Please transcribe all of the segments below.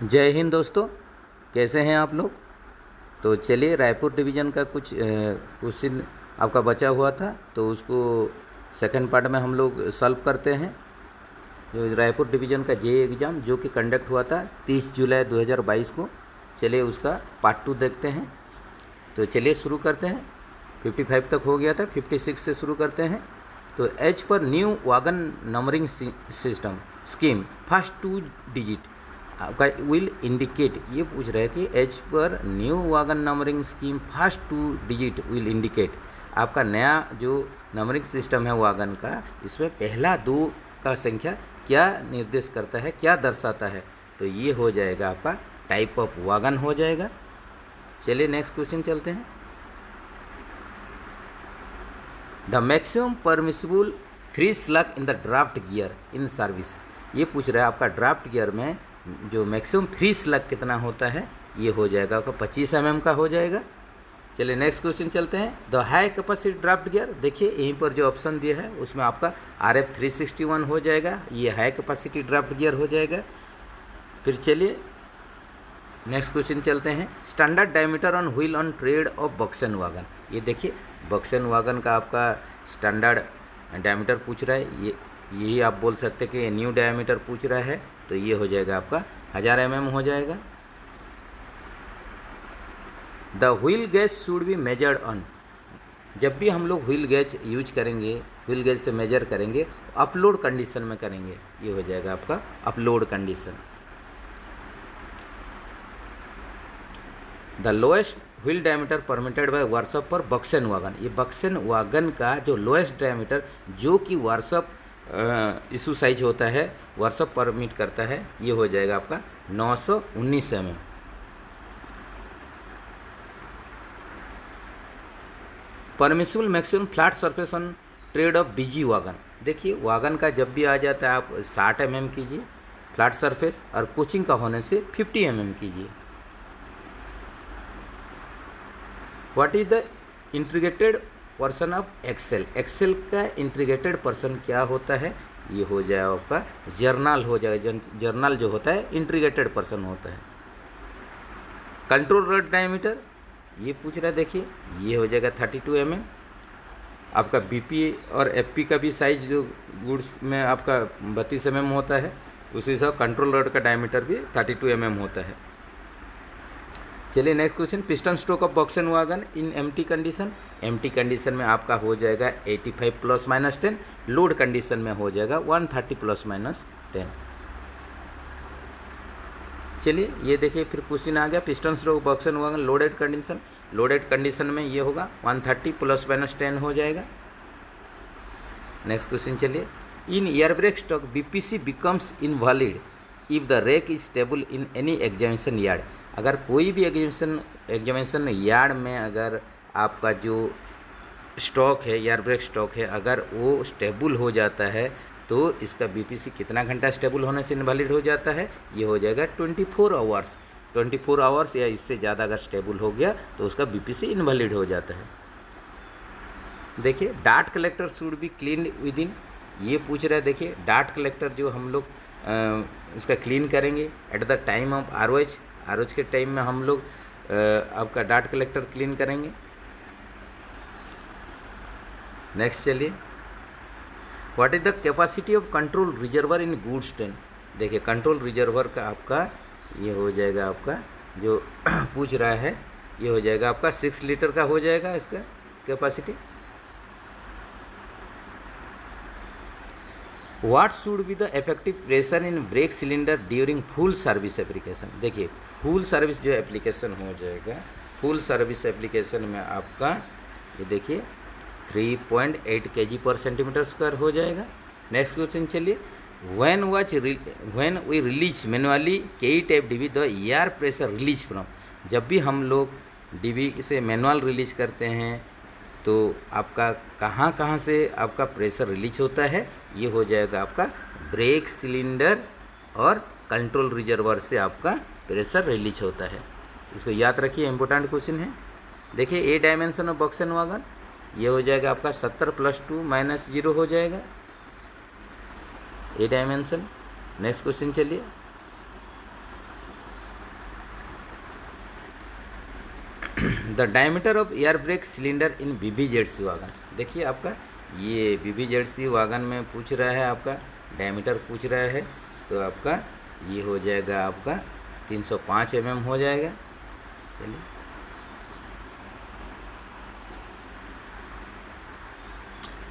जय हिंद दोस्तों, कैसे हैं आप लोग। तो चलिए, रायपुर डिवीज़न का कुछ क्वेश्चन आपका बचा हुआ था, तो उसको सेकंड पार्ट में हम लोग सॉल्व करते हैं। जो रायपुर डिवीज़न का जे एग्ज़ाम जो कि कंडक्ट हुआ था 30 जुलाई 2022 को, चलिए उसका पार्ट 2 देखते हैं। तो चलिए शुरू करते हैं। 55 तक हो गया था, 56 से शुरू करते हैं। तो एच पर new wagon numbering system scheme first 2 digit आपका विल इंडिकेट, ये पूछ रहा है कि एच पर new wagon numbering scheme first 2 digit will indicate, आपका नया जो नंबरिंग सिस्टम है वागन का, इसमें पहला 2 का संख्या क्या निर्देश करता है, क्या दर्शाता है। तो ये हो जाएगा आपका टाइप ऑफ वागन हो जाएगा। चलिए नेक्स्ट क्वेश्चन चलते हैं। The maximum permissible free slug in the draft gear in service, ये पूछ रहा है आपका ड्राफ्ट गियर में जो मैक्सिमम फ्री स्लग कितना होता है। ये हो जाएगा आपका 25 mm का हो जाएगा। चलिए नेक्स्ट क्वेश्चन चलते हैं। The high capacity draft gear, देखिए यहीं पर जो ऑप्शन दिया है उसमें आपका RF 361 हो जाएगा, ये हाई कैपेसिटी ड्राफ्ट गियर हो जाएगा। फिर चलिए नेक्स्ट क्वेश्चन चलते हैं। Standard diameter on wheel on tread of BOXN wagon, ये देखिए बक्सन वागन का आपका स्टैंडर्ड डायमीटर पूछ रहा है। यही आप बोल सकते हैं कि न्यू डायमीटर पूछ रहा है, तो ये हो जाएगा आपका 1000 mm हो जाएगा। The wheel gauge should be measured on, जब भी हम लोग व्हील गेज यूज करेंगे, व्हील गेज से मेजर करेंगे, अपलोड कंडीशन में करेंगे, ये हो जाएगा आपका upload condition. The lowest wheel diameter permitted by workshop पर बक्सन वागन, ये बक्सन वागन का जो लोएस्ट डायमीटर जो कि वर्कशॉप इशू साइज होता है, वर्कशॉप परमिट करता है, ये हो जाएगा आपका 919 mm। Permissible maximum flat surface on tread of BG wagon, देखिए वागन का जब भी आ जाता है आप 60 mm कीजिए फ्लैट सरफेस, और कोचिंग का होने से 50 mm कीजिए। What is the integrated person of Excel, Excel का इंटीग्रेटेड पर्सन क्या होता है, ये हो जाएगा आपका जर्नल हो जाएगा। जर्नल जो होता है इंटीग्रेटेड पर्सन होता है। कंट्रोल रड डायमीटर ये पूछ रहा है, देखिए ये हो जाएगा 32 mm। आपका BP और FP का भी साइज जो गुड्स में आपका 32 mm होता है, उसी हिसाब कंट्रोल रड का डायमीटर भी 32 mm होता है। चलिए next question. Piston stroke of BOXN wagon in empty condition, empty condition में आपका हो जाएगा 85 ± 10, लोड कंडीशन में हो जाएगा 130 ± 10। चलिए ये देखिए फिर क्वेश्चन आ गया, piston stroke BOXN wagon loaded condition, loaded condition में ये होगा 130 ± 10 हो जाएगा। नेक्स्ट क्वेश्चन चलिए। In air brake stock BPC becomes invalid if the rake is stable in any examination yard, अगर कोई भी एग्जामिनेशन यार्ड में अगर आपका जो स्टॉक है, एयर ब्रेक स्टॉक है, अगर वो स्टेबल हो जाता है तो इसका BPC कितना घंटा स्टेबल होने से इनवैलिड हो जाता है, ये हो जाएगा 24 आवर्स। 24 आवर्स या इससे ज़्यादा अगर स्टेबल हो गया तो उसका BPC इनवैलिड हो जाता है। देखिए dart collector should be clean with in, ये पूछ रहा है, देखिए डार्ट कलेक्टर जो हम लोग उसका क्लीन करेंगे eight the time of ROH के टाइम में हम लोग आपका डार्ट कलेक्टर क्लीन करेंगे। नेक्स्ट चलिए। What is the capacity of control reservoir in goods train, देखिए कंट्रोल रिजर्वर का आपका ये हो जाएगा, आपका जो पूछ रहा है ये हो जाएगा आपका 6 लीटर का हो जाएगा इसका capacity. What should be the effective pressure in brake cylinder during full service application, देखिए फुल सर्विस जो एप्लीकेशन हो जाएगा, फुल सर्विस एप्लीकेशन में आपका ये देखिए 3.8 kg/cm² हो जाएगा। नेक्स्ट क्वेश्चन चलिए। When we release manually KE type DB the air pressure release from, जब भी हम लोग DB से मैनुअल रिलीज करते हैं तो आपका कहाँ कहाँ से आपका प्रेशर रिलीज होता है, ये हो जाएगा आपका ब्रेक सिलेंडर और कंट्रोल रिजर्वर से आपका प्रेशर रिलीज होता है। इसको याद रखिए, इंपॉर्टेंट क्वेश्चन है। देखिए A dimension of BOXN wagon ये हो जाएगा आपका 70 + 2 - 0 हो जाएगा A डायमेंशन। नेक्स्ट क्वेश्चन चलिए। The diameter of air brake cylinder in BBZC wagon. देखिए आपका ये BBZC वागन में पूछ रहा है, आपका डायमीटर पूछ रहा है, तो आपका ये हो जाएगा आपका 305 mm हो जाएगा। चलिए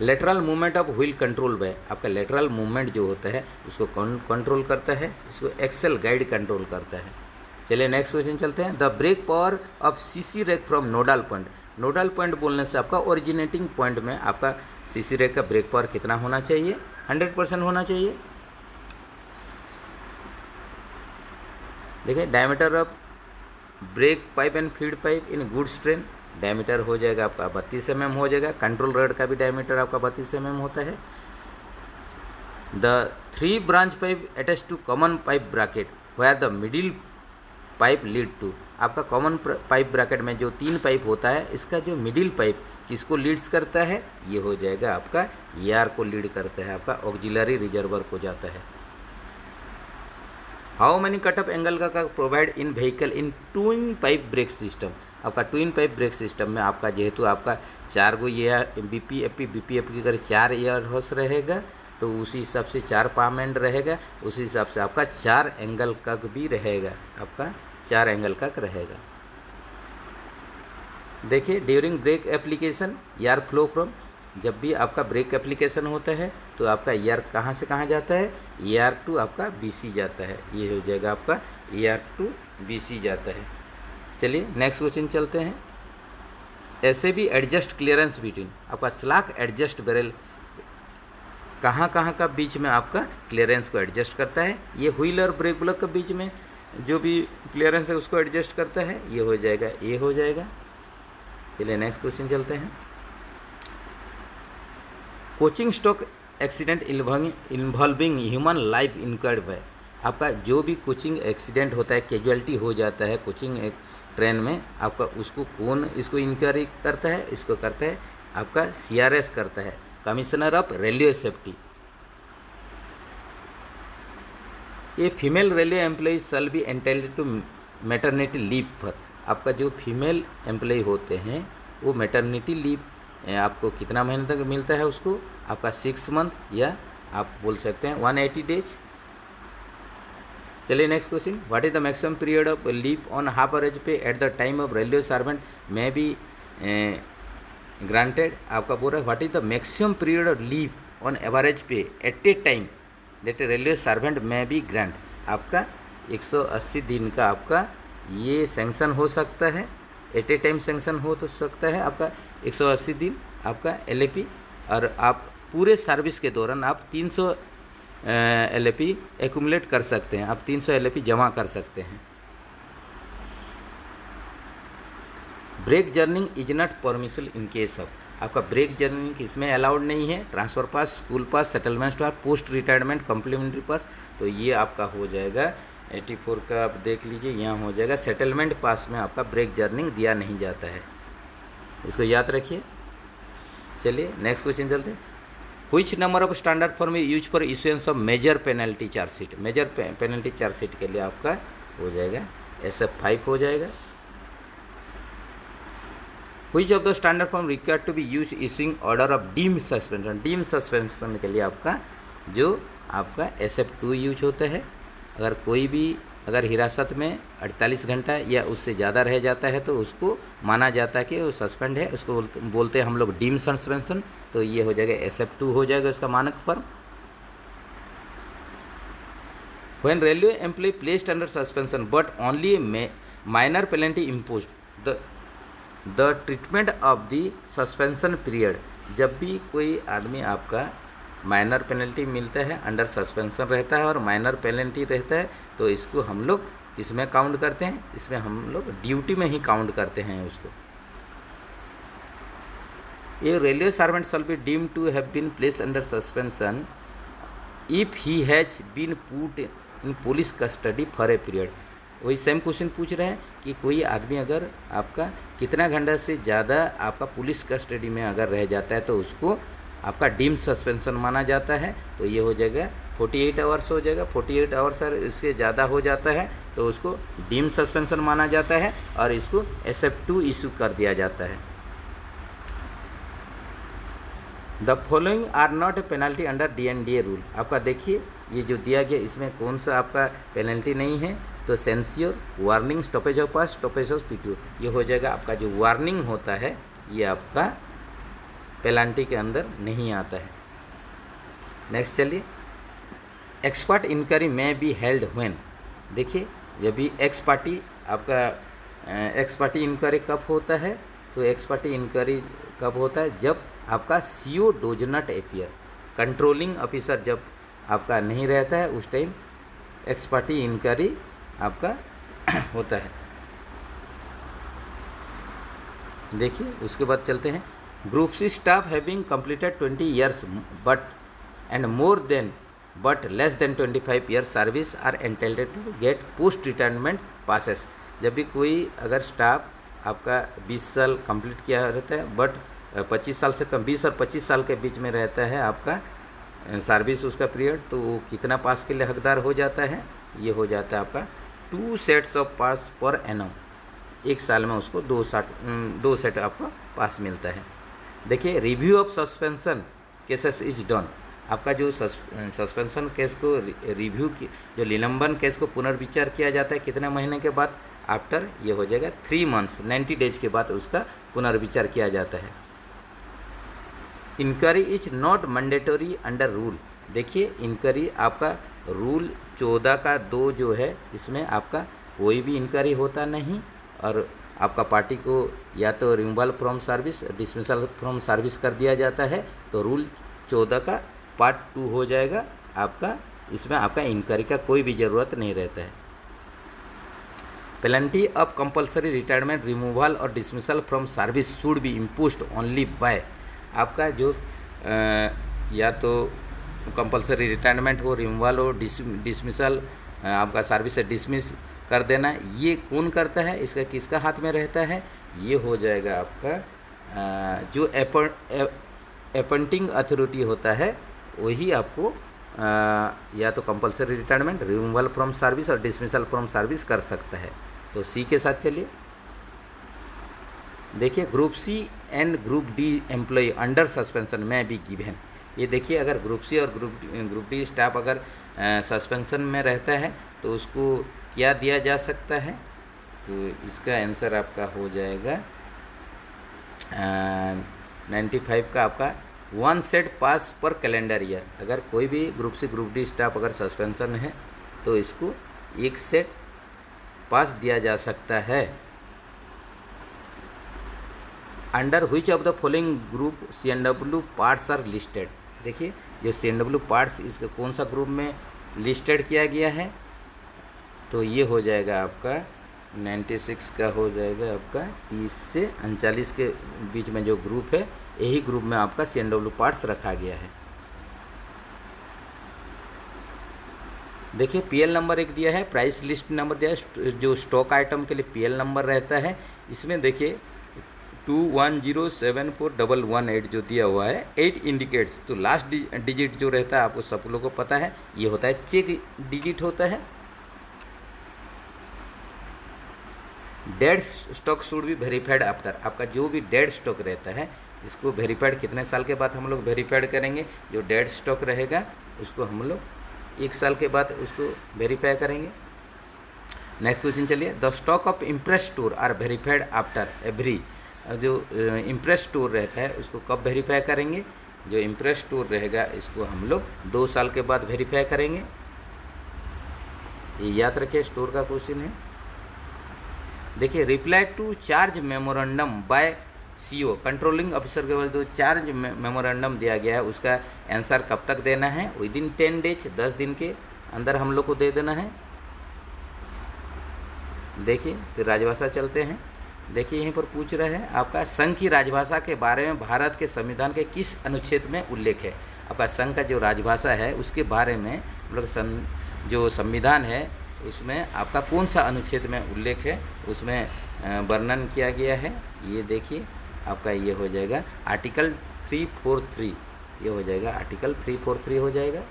lateral movement of wheel control by, आपका लेटरल मूवमेंट जो होता है उसको कंट्रोल करता है, इसको एक्सेल गाइड कंट्रोल करता है। चलिए नेक्स्ट क्वेश्चन चलते हैं। The brake power of CC rake from nodal point. Nodal point बोलने से आपका ओरिजिनेटिंग पॉइंट में आपका CC रैक का ब्रेक पावर कितना होना चाहिए? 100% होना चाहिए। देखिए diameter of brake pipe and feed pipe in goods train, diameter हो जाएगा आपका 32 mm हो जाएगा। कंट्रोल रॉड का भी डायमीटर आपका 32 mm होता है। द 3 branch pipe attach to common pipe bracket where the middle pipe lead to, आपका कॉमन पाइप ब्रैकेट में जो 3 पाइप होता है, इसका जो मिडिल पाइप किसको लीड्स करता है? ये हो जाएगा आपका ER को लीड करता है, आपका ऑक्सिलरी रिजर्वर को जाता है। हाउ मेनी कटअप एंगल का provide in vehicle in twin pipe brake system. आपका ट्विन पाइप ब्रेक सिस्टम में आपका जेहेतु आपका 4 गो BPFP की अगर 4 एयर हॉर्स रहेगा तो उसी हिसाब से 4 पामेंट रहेगा, उसी हिसाब से आपका 4 एंगल कक भी रहेगा, आपका 4 एंगल कक रहेगा। देखिए during break application air flow from, जब भी आपका ब्रेक एप्लीकेशन होता है तो आपका एयर कहाँ से कहाँ जाता है? ER टू आपका BC जाता है, ये हो जाएगा आपका ER टू BC जाता है। चलिए नेक्स्ट क्वेश्चन चलते हैं। ऐसे भी एडजस्ट क्लियरेंस बिटवीन, आपका स्लॉक एडजस्ट बैरल कहाँ कहाँ का बीच में आपका क्लियरेंस को एडजस्ट करता है? ये व्हील और ब्रेक ब्लॉक के बीच में जो भी क्लियरेंस है उसको एडजस्ट करता है, ये हो जाएगा A हो जाएगा। चलिए नेक्स्ट क्वेश्चन चलते हैं। Coaching stock accident involving human life inquired by, आपका जो भी कोचिंग एक्सीडेंट होता है, कैजुअलिटी हो जाता है कोचिंग एक ट्रेन में, आपका उसको कौन इसको इंक्वायरी करता है? इसको करता है आपका CRS करता है, कमिश्नर ऑफ रेलवे सेफ्टी। ये female railway employee shall be entitled to maternity leave for, आपका जो फीमेल एम्प्लॉय होते हैं वो मैटरनिटी लीव आपको कितना महीने तक मिलता है? उसको आपका 6 मंथ या आप बोल सकते हैं 180 डेज। चलिए next question. What is the maximum period of leave on half average pay at the time of railway servant may be granted, आपका बोल रहा है what is the maximum period of leave on average pay at a time that railway servant may be grant, आपका 180 दिन का आपका ये sanction हो सकता है, एट ए टाइम सेंक्शन हो तो सकता है आपका 180 दिन आपका LAP, और आप पूरे सर्विस के दौरान आप 300 LAP एक्यूमुलेट कर सकते हैं, आप 300 LAP जमा कर सकते हैं। Break journey is not permissible in case of, आपका ब्रेक जर्निंग इसमें अलाउड नहीं है। Transfer pass, school pass, settlement pass, post retirement, complimentary pass, तो ये आपका हो जाएगा 84 का, आप देख लीजिए यहाँ हो जाएगा सेटलमेंट पास में आपका ब्रेक जर्निंग दिया नहीं जाता है, इसको याद रखिए। चलिए नेक्स्ट क्वेश्चन चलते हैं। Which number of standard form use for issuance of major penalty chargesheet, major penalty chargesheet के लिए आपका हो जाएगा SF5 हो जाएगा। Which of the standard form required to be use issuing order of deemed suspension, deemed suspension के लिए आपका जो आपका SF2 यूज होता है। अगर कोई भी अगर हिरासत में 48 घंटा या उससे ज़्यादा रह जाता है तो उसको माना जाता है कि वो सस्पेंड है, उसको बोलते हैं हम लोग डीम सस्पेंशन, तो ये हो जाएगा SF2 हो जाएगा इसका मानक form. When railway employee placed under suspension but only minor penalty imposed the treatment of the suspension period, जब भी कोई आदमी आपका माइनर पेनल्टी मिलता है, अंडर सस्पेंशन रहता है और माइनर पेनल्टी रहता है, तो इसको हम लोग इसमें काउंट करते हैं, इसमें हम लोग ड्यूटी में ही काउंट करते हैं उसको। A railway servant shall be deemed to have been placed under suspension if he has been put in police custody for a period. वही सेम क्वेश्चन पूछ रहा है कि कोई आदमी अगर आपका कितना घंटा से ज़्यादा आपका पुलिस कस्टडी में अगर रह जाता है तो उसको आपका डीम्ड सस्पेंशन माना जाता है, तो ये हो जाएगा 48 आवर्स हो जाएगा। 48 आवर्स अगर इससे ज़्यादा हो जाता है तो उसको डीम सस्पेंशन माना जाता है और इसको SF2 इशू कर दिया जाता है। The following are not a penalty under DNDA rule. आपका देखिए ये जो दिया गया इसमें कौन सा आपका पेनल्टी नहीं है, तो censure, warning, stoppage of pass, stoppage of PTO, ये हो जाएगा। आपका जो वार्निंग होता है ये आपका पेनल्टी के अंदर नहीं आता है। नेक्स्ट चलिए, एक्सपर्ट इंक्वायरी में बी हेल्ड व्हेन। देखिए जब भी एक्स पार्टी इंक्वायरी कब होता है, तो एक्स पार्टी इंक्वायरी कब होता है, जब आपका CO dose not appear, controlling officer जब आपका नहीं रहता है उस टाइम एक्स पार्टी इंक्वायरी आपका होता है। देखिए उसके बाद चलते हैं, group C staff having completed 20 years but and more than but less than 25 year service are entitled to get post retirement passes. जब भी कोई अगर स्टाफ आपका 20 साल कंप्लीट किया रहता है बट 25 साल से कम, 20 और 25 साल के बीच में रहता है आपका सर्विस उसका पीरियड, तो वो कितना पास के लिए हकदार हो जाता है, ये हो जाता है आपका 2 sets of pass per annum. एक साल में उसको 2 सेट आपका पास मिलता है। देखिए review of suspension cases is done. आपका जो सस्पेंशन केस को रिव्यू की, जो निलंबन केस को पुनर्विचार किया जाता है कितने महीने के बाद, आफ्टर ये हो जाएगा 3 मंथ्स, 90 डेज के बाद उसका पुनर्विचार किया जाता है। Inquiry is not mandatory under rule. देखिए इंक्वायरी आपका रूल 14 का 2 जो है इसमें आपका कोई भी इंक्वायरी होता नहीं और आपका पार्टी को या तो removal from service, dismissal from service कर दिया जाता है, तो रूल 14 का पार्ट 2 हो जाएगा आपका। इसमें आपका इंक्वायरी का कोई भी ज़रूरत नहीं रहता है। Penalty of compulsory retirement, removal और dismissal from service should be imposed only by. आपका जो या तो कंपलसरी रिटायरमेंट हो, रिमूवल हो, डिसमिसल, आपका सर्विस से डिसमिस कर देना, ये कौन करता है, इसका किसका हाथ में रहता है, ये हो जाएगा आपका जो अपॉइंटिंग अथॉरिटी होता है वही आपको या तो compulsory retirement, removal from service और डिसमिसल फ्रॉम सर्विस कर सकता है। तो C के साथ चलिए, देखिए group C and group D employee under suspension में भी गिवन। ये देखिए अगर ग्रुप C और ग्रुप D स्टाफ अगर सस्पेंशन में रहता है तो उसको क्या दिया जा सकता है, तो इसका आंसर आपका हो जाएगा 95 का आपका 1 सेट पास पर कैलेंडर ईयर। अगर कोई भी group C group D staff अगर सस्पेंशन है तो इसको 1 सेट पास दिया जा सकता है। Under which of the following group CNW parts are listed. देखिए जो CNW पार्ट्स इसका कौन सा ग्रुप में लिस्टेड किया गया है, तो ये हो जाएगा आपका 96 का हो जाएगा आपका 30 से 39 के बीच में जो ग्रुप है, यही ग्रुप में आपका CNW पार्ट्स रखा गया है। देखिए PL नंबर एक दिया है, प्राइस लिस्ट नंबर दिया है, जो स्टॉक आइटम के लिए PL नंबर रहता है। इसमें देखिए 210741118 जो दिया हुआ है 8 इंडिकेट्स, तो लास्ट डिजिट जो रहता है आपको सब लोगों को पता है, ये होता है चेक डिजिट होता है। Dead stock should be verified after. आपका जो भी डेड स्टॉक रहता है इसको वेरीफाइड कितने साल के बाद हम लोग वेरीफाइड करेंगे, जो डेड स्टॉक रहेगा उसको हम लोग 1 साल के बाद उसको वेरीफाई करेंगे। नेक्स्ट क्वेश्चन चलिए, the stock of imprest store are verified after every. जो इम्प्रेस स्टोर रहता है उसको कब वेरीफाई करेंगे, जो इम्प्रेस स्टोर रहेगा इसको हम लोग 2 साल के बाद वेरीफाई करेंगे। ये याद रखिए, स्टोर का क्वेश्चन है। देखिए reply to charge memorandum by CO controlling officer के बाद जो चार्ज मेमोरेंडम दिया गया है उसका आंसर कब तक देना है, विदिन 10 डेज, 10 दिन के अंदर हम लोग को दे देना है। देखिए फिर राजभाषा चलते हैं। देखिए यहीं पर पूछ रहे हैं आपका संघ की राजभाषा के बारे में भारत के संविधान के किस अनुच्छेद में उल्लेख है। आपका संघ का जो राजभाषा है उसके बारे में हम लोग जो संविधान है उसमें आपका कौन सा अनुच्छेद में उल्लेख है, उसमें वर्णन किया गया है। ये देखिए आपका ये हो जाएगा आर्टिकल 343, ये हो जाएगा आर्टिकल 343 हो जाएगा।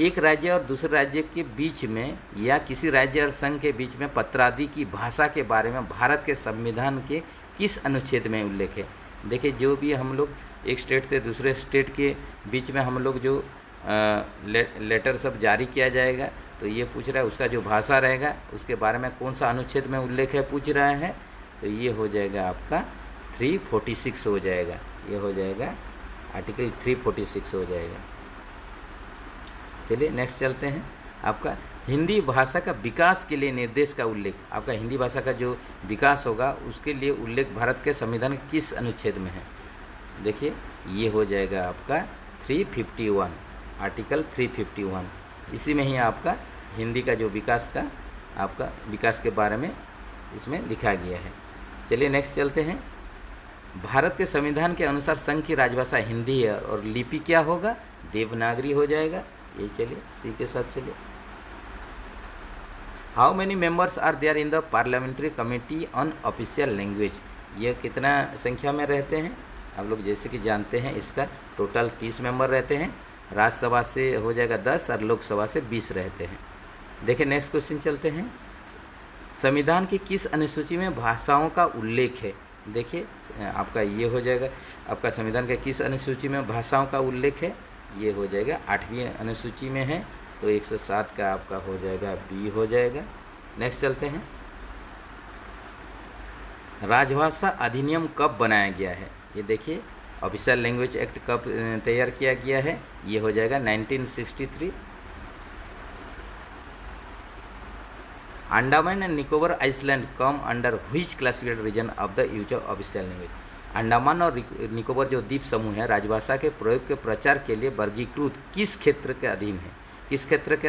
एक राज्य और दूसरे राज्य के बीच में या किसी राज्य और संघ के बीच में पत्रादि की भाषा के बारे में भारत के संविधान के किस अनुच्छेद में उल्लेख है। देखिए, जो भी हम लोग एक स्टेट से दूसरे स्टेट के बीच में हम लोग जो लेटर सब जारी किया जाएगा, तो ये पूछ रहा है उसका जो भाषा रहेगा उसके बारे में कौन सा अनुच्छेद में उल्लेख है पूछ रहा है। तो ये हो जाएगा आपका 346 हो जाएगा, ये हो जाएगा आर्टिकल 346 हो जाएगा। चलिए नेक्स्ट चलते हैं। आपका हिंदी भाषा का विकास के लिए निर्देश का उल्लेख, आपका हिंदी भाषा का जो विकास होगा उसके लिए उल्लेख भारत के संविधान के किस अनुच्छेद में है। देखिए, ये हो जाएगा आपका 351, आर्टिकल 351। इसी में ही आपका हिंदी का जो विकास का आपका विकास के बारे में इसमें लिखा गया है। चलिए नेक्स्ट चलते हैं। भारत के संविधान के अनुसार संघ की राजभाषा हिंदी है और लिपि क्या होगा, देवनागरी हो जाएगा। ये चलिए सी के साथ चलिए। How many members are there in the parliamentary committee on official language. ये कितना संख्या में रहते हैं आप लोग जैसे कि जानते हैं, इसका टोटल 30 मेंबर रहते हैं। राज्यसभा से हो जाएगा 10 और लोकसभा से 20 रहते हैं। देखिए नेक्स्ट क्वेश्चन चलते हैं। संविधान की किस अनुसूची में भाषाओं का उल्लेख है। देखिए आपका ये हो जाएगा, आपका संविधान के किस अनुसूची में भाषाओं का उल्लेख है। ये हो जाएगा 8वीं अनुसूची में है, तो 107 का आपका हो जाएगा बी हो जाएगा। नेक्स्ट चलते हैं। राजभाषा अधिनियम कब बनाया गया है। ये देखिए, ऑफिशियल लैंग्वेज एक्ट कब तैयार किया गया है। ये हो जाएगा 1963। Andaman and Nicobar island come under which classified region of the use of official language. Andaman और निकोबार जो द्वीप समूह है राजभाषा के प्रयोग के प्रचार के लिए वर्गीकृत किस क्षेत्र के अधीन है। किस क्षेत्र के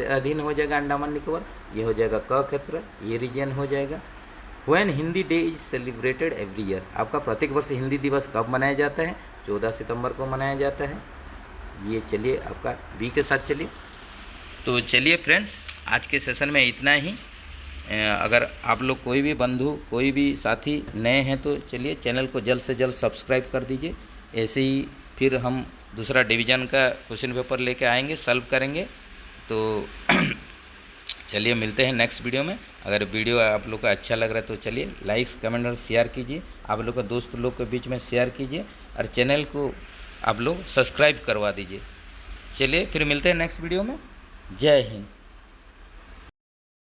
अधीन हो जाएगा अंडमान निकोबार। ये हो जाएगा क क्षेत्र, ये रीजन हो जाएगा। When Hindi day is celebrated every year. आपका प्रत्येक वर्ष हिंदी दिवस कब मनाया जाता है, 14 सितंबर को मनाया जाता है। ये चलिए आपका बी के साथ चलिए। तो चलिए फ्रेंड्स, आज के सेशन में इतना ही। अगर आप लोग कोई भी बंधु कोई भी साथी नए हैं तो चलिए चैनल को जल्द से जल्द सब्सक्राइब कर दीजिए। ऐसे ही फिर हम दूसरा डिवीज़न का क्वेश्चन पेपर लेके आएंगे, सॉल्व करेंगे। तो चलिए मिलते हैं नेक्स्ट वीडियो में। अगर वीडियो आप लोग को अच्छा लग रहा है तो चलिए लाइक्स कमेंट और शेयर कीजिए, आप लोग को दोस्त लोग के बीच में शेयर कीजिए और चैनल को आप लोग सब्सक्राइब करवा दीजिए। चलिए फिर मिलते हैं नेक्स्ट वीडियो में। जय हिंद।